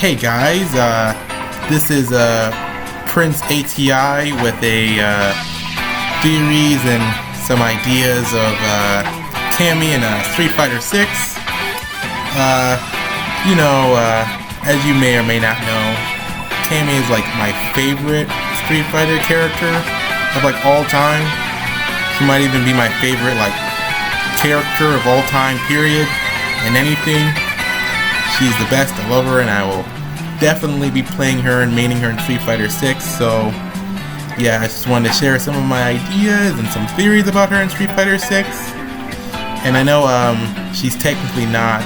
Hey guys, this is Prince ATI with a theories and some ideas of Cammy and StreetFighter 6. As you may or may not know, Cammy is like my favorite Street Fighter character of like all time. She might even be my favorite like character of all time, period, in anything. She's the best, I love her, and I will definitely be playing her and maining her in Street Fighter 6. So yeah, I just wanted to share some of my ideas and some theories about her in Street Fighter 6. And I know she's technically not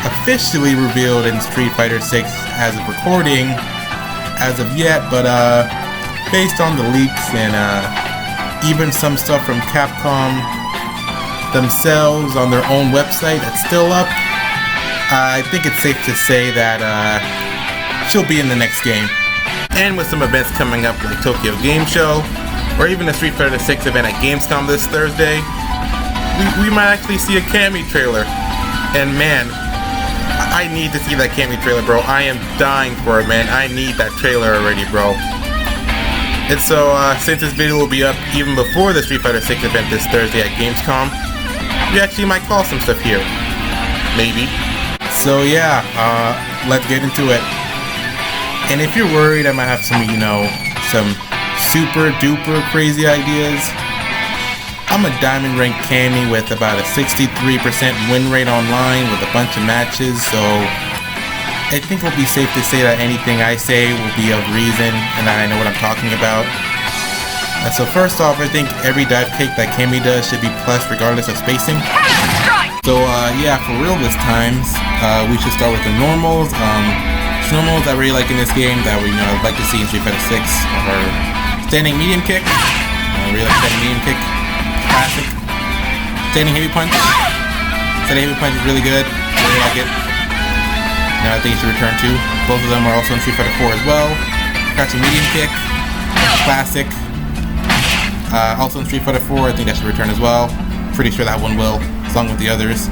officially revealed in Street Fighter 6 as of recording as of yet, but based on the leaks and even some stuff from Capcom themselves on their own website that's still up, I think it's safe to say that she'll be in the next game. And with some events coming up like Tokyo Game Show, or even the Street Fighter 6 event at Gamescom this Thursday, we might actually see a Cammy trailer. And man, I need to see that Cammy trailer, bro. I am dying for it, man. I need that trailer already, bro. And so, since this video will be up even before the Street Fighter 6 event this Thursday at Gamescom, we actually might call some stuff here. Maybe. So yeah, let's get into it. And if you're worried I might have some, some super duper crazy ideas, I'm a diamond ranked Cammy with about a 63% win rate online with a bunch of matches, so I think it'll be safe to say that anything I say will be of reason and that I know what I'm talking about. So first off, I think every dive kick that Cammy does should be plus regardless of spacing. So yeah, for real this time, we should start with the normals. Normals I really like in this game that I'd like to see in Street Fighter 6 are standing medium kick. I really like standing medium kick. Classic. Standing heavy punch. Standing heavy punch is really good. I really like it. Now I think it should return too. Both of them are also in Street Fighter 4 as well. Crouching medium kick. Classic. Also in Street Fighter 4, I think that should return as well. Pretty sure that one will, along with the others.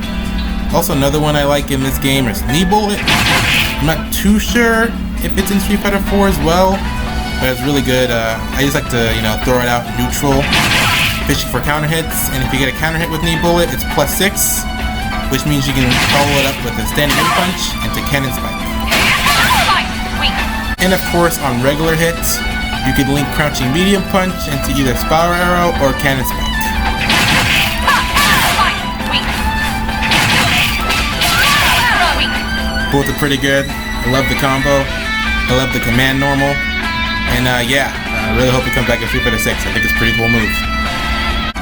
Also another one I like in this game is knee bullet. I'm not too sure if it's in Street Fighter 4 as well, but it's really good. I just like to, throw it out neutral, fishing for counter hits, and if you get a counter hit with knee bullet, it's +6, which means you can follow it up with a standing heavy punch into cannon spike. And of course, on regular hits, you can link crouching medium punch into either spiral arrow or cannon spike. Both are pretty good. I love the combo. I love the command normal. And yeah, I really hope it comes back in Street Fighter 6. I think it's a pretty cool move.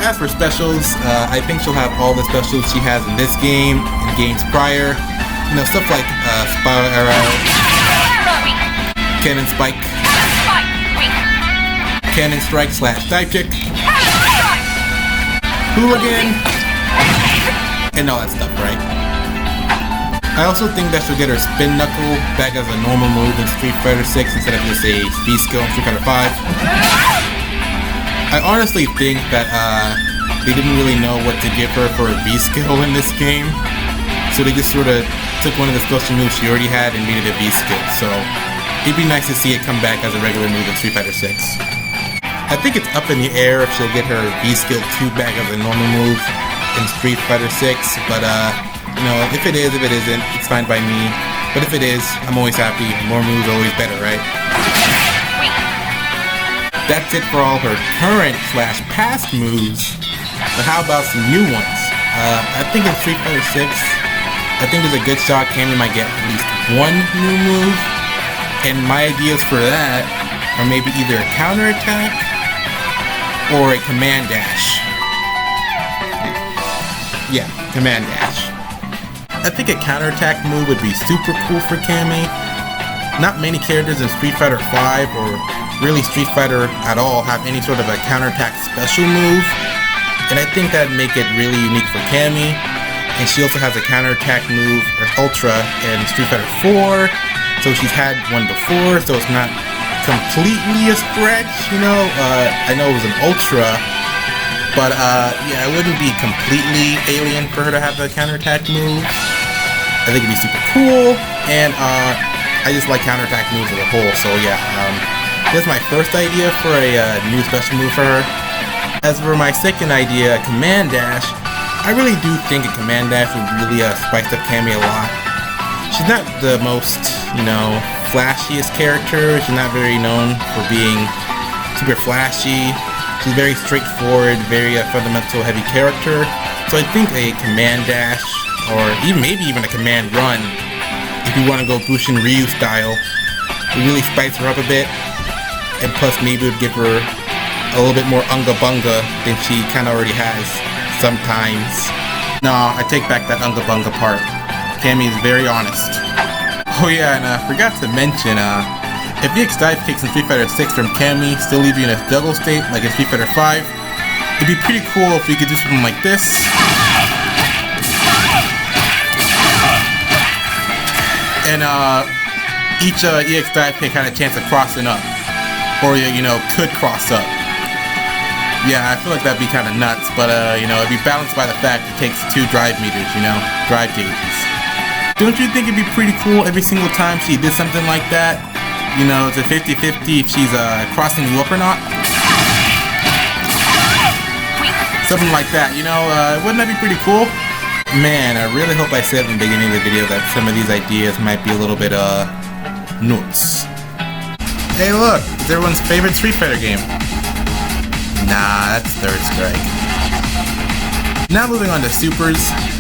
As for specials, I think she'll have all the specials she has in this game and games prior. Stuff like spiral arrow, cannon spike, cannon strike / dive kick, hooligan, and all that stuff, right? I also think that she'll get her spin knuckle back as a normal move in Street Fighter 6 instead of just a V skill in Street Fighter 5. I honestly think that they didn't really know what to give her for a V skill in this game, so they just sort of took one of the special moves she already had and made it a V skill. So it'd be nice to see it come back as a regular move in Street Fighter 6. I think it's up in the air if she'll get her V skill 2 back as a normal move in Street Fighter 6, but if it is, if it isn't, it's fine by me. But if it is, I'm always happy. More moves are always better, right? That's it for all her current / past moves. But how about some new ones? I think in Street Fighter 6, I think there's a good shot Cammy might get at least one new move. And my ideas for that are maybe either a counter attack or a command dash. Yeah, command dash. I think a counterattack move would be super cool for Cammy. Not many characters in Street Fighter 5 or really Street Fighter at all have any sort of a counterattack special move, and I think that'd make it really unique for Cammy. And she also has a counterattack move, or Ultra, in Street Fighter 4, so she's had one before, so it's not completely a stretch, I know it was an Ultra, but yeah, it wouldn't be completely alien for her to have the counterattack move. I think it'd be super cool, and I just like counterattack moves as a whole, so yeah, that's my first idea for a new special move for her. As for my second idea, Command Dash, I really do think a Command Dash would really spice up Cammy a lot. She's not the most, you know, flashiest character. She's not very known for being super flashy. She's very straightforward, very fundamental heavy character. So I think a Command Dash, or maybe even a Command Run, if you want to go Bushin Ryu style, would really spice her up a bit. And plus maybe would give her a little bit more unga bunga than she kind of already has sometimes. No, I take back that unga bunga part. Cammy is very honest. Oh yeah, and I forgot to mention, if the dive kicks in Street Fighter 6 from Cammy still leave you in a juggle state like in Street Fighter 5, it'd be pretty cool if we could do something like this. And each EX dive kick had a chance of crossing up. Or, you know, could cross up. Yeah, I feel like that'd be kind of nuts, but you know, it'd be balanced by the fact it takes 2 drive meters, you know, drive gauges. Don't you think it'd be pretty cool every single time she did something like that? You know, it's a 50-50 if she's crossing you up or not. Something like that, you know, wouldn't that be pretty cool? Man, I really hope I said in the beginning of the video that some of these ideas might be a little bit, nuts. Hey look, it's everyone's favorite Street Fighter game. Nah, that's Third Strike. Now moving on to supers.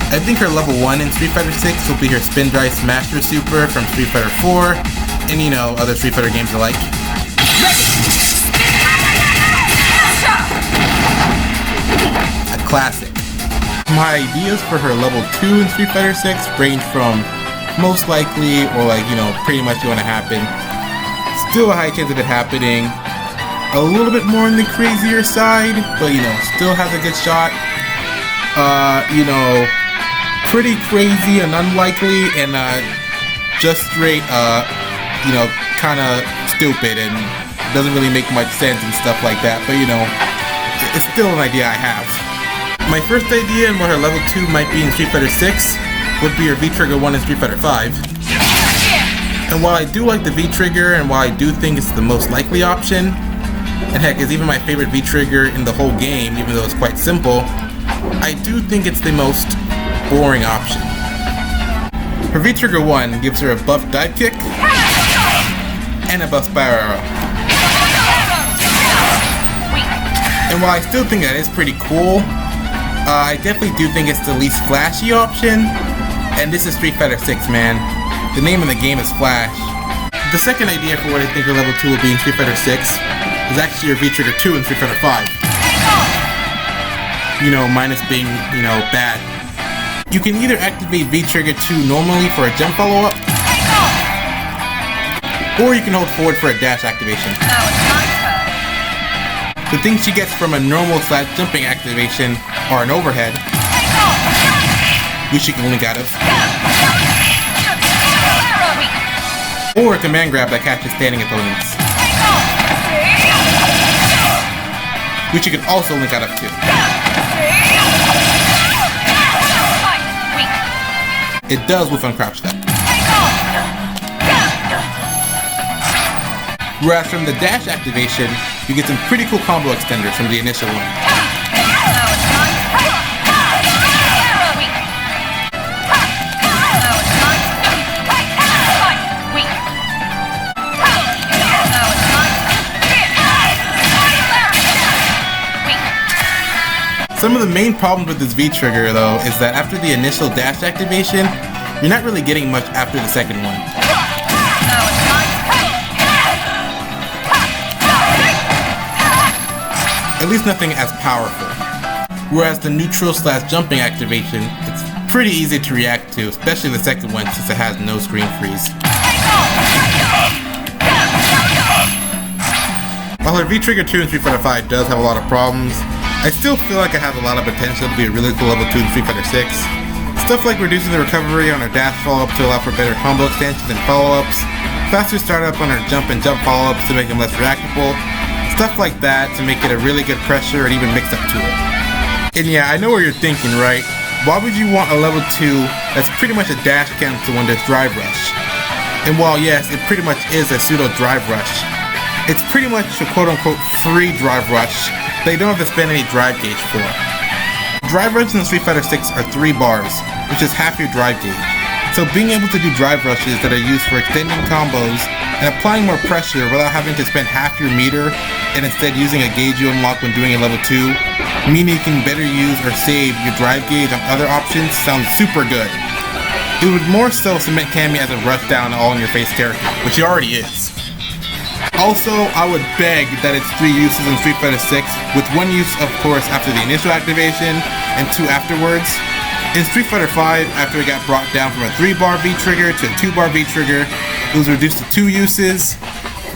I think her level 1 in Street Fighter 6 will be her Spin Drive Smasher Super from Street Fighter 4, and you know, other Street Fighter games alike. A classic. My ideas for her level 2 in Street Fighter 6 range from most likely, or like, you know, pretty much going to happen. Still a high chance of it happening. A little bit more on the crazier side, but you know, still has a good shot. You know, pretty crazy and unlikely, and just straight, you know, kind of stupid and doesn't really make much sense and stuff like that. But you know, it's still an idea I have. My first idea and where her level 2 might be in Street Fighter 6 would be her V-Trigger 1 in Street Fighter 5. And while I do like the V-Trigger, and while I do think it's the most likely option, and heck, it's even my favorite V-Trigger in the whole game, even though it's quite simple, I do think it's the most boring option. Her V-Trigger 1 gives her a buff dive kick, and a buff spiral arrow. And while I still think that is pretty cool, I definitely do think it's the least flashy option, and this is Street Fighter 6, man. The name of the game is Flash. The second idea for what I think her level 2 will be in Street Fighter 6 is actually her V-Trigger 2 in Street Fighter 5. You know, minus being, you know, bad. You can either activate V-Trigger 2 normally for a jump follow-up, or you can hold forward for a dash activation. The things she gets from a normal / jumping activation are an overhead, which she can link out of, or a command grab that catches standing opponents, which you can also link out of too. It does with uncrouch that. Whereas from the dash activation, you get some pretty cool combo extenders from the initial one. Some of the main problems with this V-Trigger though is that after the initial dash activation, you're not really getting much after the second one. At least nothing as powerful. Whereas the neutral / jumping activation, it's pretty easy to react to, especially the second one since it has no screen freeze. While her V-Trigger 2 in Street Fighter 5 does have a lot of problems, I still feel like it has a lot of potential to be a really cool level 2 in Street Fighter 6. Stuff like reducing the recovery on her dash follow-up to allow for better combo extensions and follow-ups, faster startup on her jump and jump follow-ups to make them less reactable, stuff like that to make it a really good pressure and even mix-up tool. And yeah, I know what you're thinking, right? Why would you want a level 2 that's pretty much a dash cancel when there's Drive Rush? And while yes, it pretty much is a pseudo drive rush, it's pretty much a quote-unquote free drive rush that you don't have to spend any drive gauge for. Drive rushes in Street Fighter 6 are 3 bars, which is half your drive gauge. So being able to do drive rushes that are used for extending combos and applying more pressure without having to spend half your meter and instead using a gauge you unlock when doing a level 2, meaning you can better use or save your drive gauge on other options, sounds super good. It would more so cement Cammy as a rushdown all-in-your-face character, which he already is. Also, I would beg that it's 3 uses in Street Fighter 6, with 1 use of course after the initial activation, and 2 afterwards. In Street Fighter V, after it got brought down from a 3-bar V trigger to a 2-bar V trigger, it was reduced to 2 uses,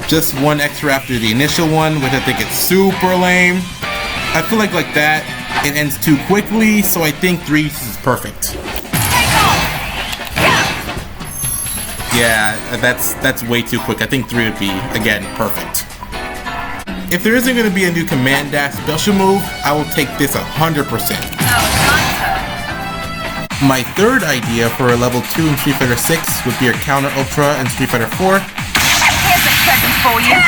just 1 extra after the initial one, which I think is super lame. I feel like that, it ends too quickly, so I think 3 uses is perfect. Yeah, that's way too quick. I think 3 would be, again, perfect. If there isn't going to be a new command dash special move, I will take this 100%. My third idea for a level 2 in Street Fighter 6 would be a counter ultra in Street Fighter 4. Here's a present for you.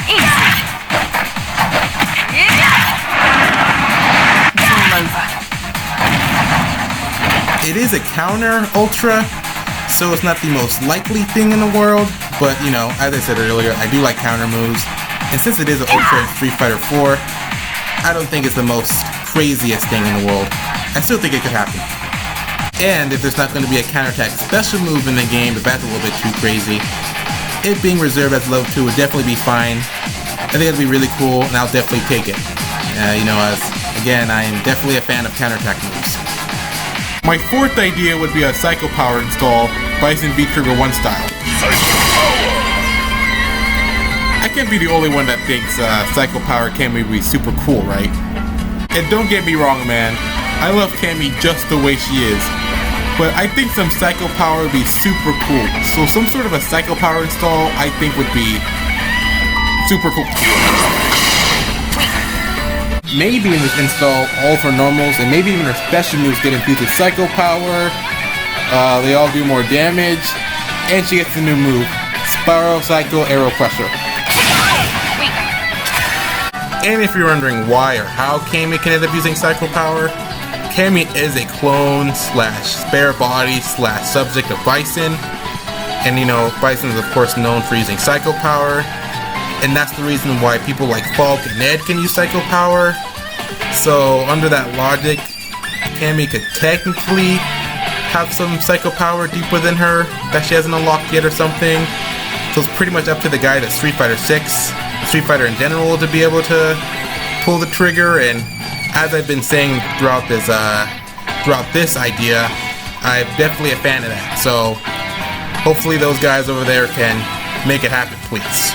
Easy. It's all over. It is a counter ultra, so it's not the most likely thing in the world, but you know, as I said earlier, I do like counter moves, and since it is an ultra in Street Fighter 4, I don't think it's the most craziest thing in the world. I still think it could happen. And if there's not going to be a counterattack special move in the game, if that's a little bit too crazy, it being reserved as level 2 would definitely be fine. I think it'd be really cool, and I'll definitely take it. You know, as again, I am definitely a fan of counterattack moves. My fourth idea would be a Psycho Power install, Bison V-Trigger 1 style. I can't be the only one that thinks Psycho Power Cammy would be super cool, right? And don't get me wrong, man. I love Cammy just the way she is. But I think some Psycho Power would be super cool. So some sort of a Psycho Power install, I think would be super cool. Maybe in this install, all of her normals and maybe even her special moves get infused with Psycho Power. They all do more damage. And she gets a new move, Spiral Psycho Aero Crusher. And if you're wondering why or how Cammy can end up using Psycho Power, Cammy is a clone / spare body / subject of Bison. And you know, Bison is of course known for using Psycho Power. And that's the reason why people like Falk and Ned can use Psycho Power. So under that logic, Cammy could technically have some Psycho Power deep within her that she hasn't unlocked yet or something. So it's pretty much up to the guy at Street Fighter 6, Street Fighter in general, to be able to pull the trigger. And as I've been saying throughout this idea, I'm definitely a fan of that. So hopefully those guys over there can make it happen, please.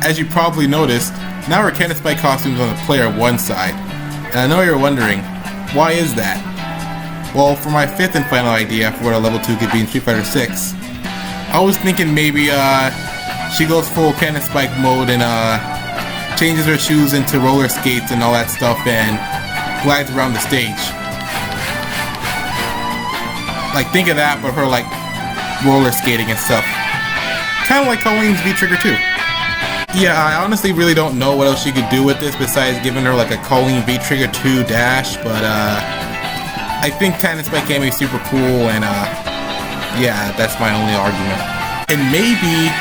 As you probably noticed, now our Cannon Spike costume is on the player 1 side. And I know you're wondering, why is that? Well, for my 5th and final idea for what a level 2 could be in Street Fighter 6, I was thinking maybe she goes full Cannon Spike mode and changes her shoes into roller skates and all that stuff and glides around the stage. Like, think of that, but her like roller skating and stuff. Kind of like Colleen's V-Trigger 2. Yeah, I honestly really don't know what else she could do with this besides giving her like a Colleen V-Trigger 2 dash, but I think Cannon Spike Cammy is super cool, and yeah, that's my only argument. And maybe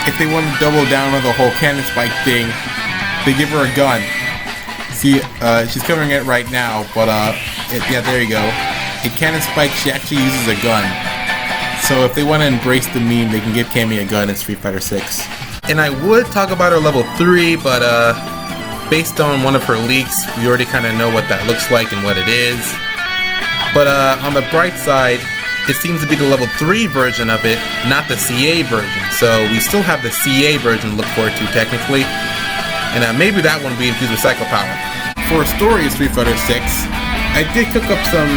if they want to double down on the whole Cannon Spike thing, they give her a gun. See, she's covering it right now, but yeah, there you go. In Cannon Spike, she actually uses a gun. So if they want to embrace the meme, they can give Cammy a gun in Street Fighter 6. And I would talk about her level 3, but based on one of her leaks, we already kind of know what that looks like and what it is. But on the bright side, it seems to be the level 3 version of it, not the CA version. So we still have the CA version to look forward to technically. And maybe that one will be infused with Psycho Power. For a story of Street Fighter 6, I did cook up some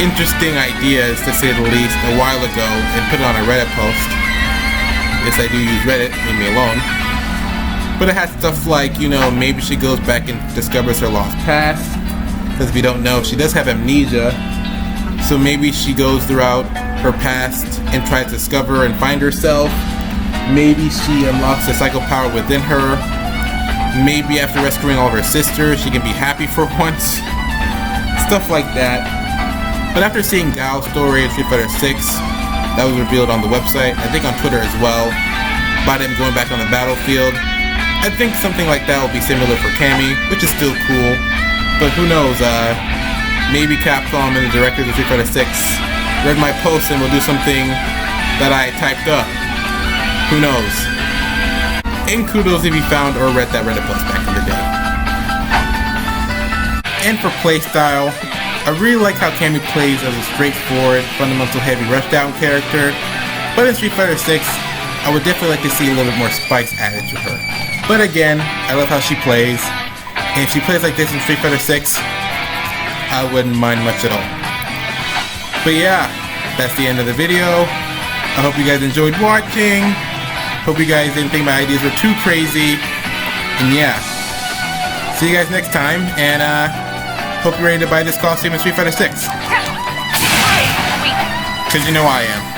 interesting ideas, to say the least, a while ago and put it on a Reddit post. Yes, I do use Reddit, leave me alone. But it has stuff like, you know, maybe she goes back and discovers her lost past. Because if you don't know, she does have amnesia. So maybe she goes throughout her past and tries to discover and find herself. Maybe she unlocks the psycho power within her. Maybe after rescuing all of her sisters, she can be happy for once. Stuff like that. But after seeing Gao's story in Street Fighter 6, that was revealed on the website, I think on Twitter as well, about him going back on the battlefield, I think something like that will be similar for Cammy, which is still cool. But who knows, maybe Capcom and the directors of Street Fighter 6 read my post and will do something that I typed up. Who knows? And kudos if you found or read that Reddit post back in the day. And for playstyle, I really like how Cammy plays as a straightforward, fundamental heavy rushdown character, but in Street Fighter 6, I would definitely like to see a little bit more spice added to her. But again, I love how she plays, and if she plays like this in Street Fighter 6, I wouldn't mind much at all. But yeah, that's the end of the video. I hope you guys enjoyed watching. Hope you guys didn't think my ideas were too crazy. And yeah, see you guys next time, and hope you're ready to buy this costume in Street Fighter 6. Because you know I am.